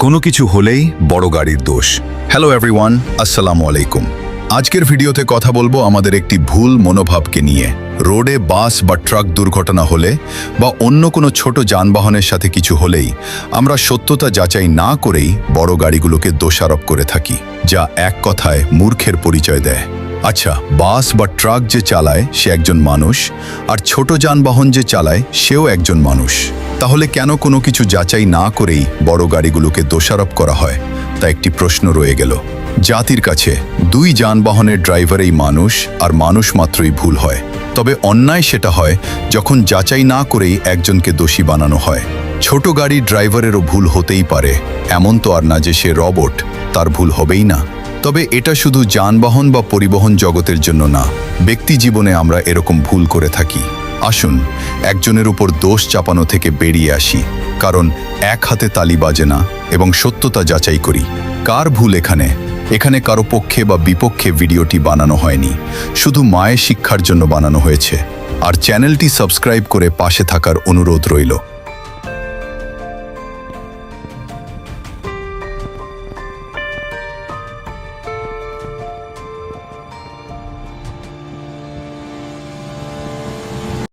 কোনো কিছু হলেই বড় গাড়ির দোষ। হ্যালো এভরিওয়ান, আসসালামু আলাইকুম। আজকের ভিডিওতে কথা বলবো আমাদের একটি ভুল মনোভাবকে নিয়ে। রোডে বাস বা ট্রাক দুর্ঘটনা হলে বা অন্য কোনো ছোট যানবাহনের সাথে কিছু হলেই আমরা সত্যতা যাচাই না করেই বড় গাড়িগুলোকে দোষারোপ করে থাকি, যা এক কথায় মূর্খের পরিচয় দেয়। আচ্ছা, বাস বা ট্রাক যে চালায় সে একজন মানুষ, আর ছোট যানবাহন যে চালায় সেও একজন মানুষ। তাহলে কেন কোনো কিছু যাচাই না করেই বড় গাড়িগুলোকে দোষারোপ করা হয়, তা একটি প্রশ্ন রয়ে গেল। জাতির কাছে দুই যানবাহনের ড্রাইভারেই মানুষ, আর মানুষ মাত্রই ভুল হয়। তবে অন্যায় সেটা হয় যখন যাচাই না করেই একজনকে দোষী বানানো হয়। ছোট গাড়ির ড্রাইভারেরও ভুল হতেই পারে, এমন তো আর না যে সে রোবট, তার ভুল হবেই না। তবে এটা শুধু যানবাহন বা পরিবহন জগতের জন্য না, ব্যক্তি জীবনে আমরা এরকম ভুল করে থাকি। আসুন একজনের উপর দোষ চাপানো থেকে বেরিয়ে আসি, কারণ এক হাতে তালি বাজে না, এবং সত্যতা যাচাই করি। কার ভুল এখানে? এখানে কারো পক্ষে বা বিপক্ষে ভিডিওটি বানানো হয়নি, শুধু মায়ের শিক্ষার জন্য বানানো হয়েছে। আর চ্যানেলটি সাবস্ক্রাইব করে পাশে থাকার অনুরোধ রইল।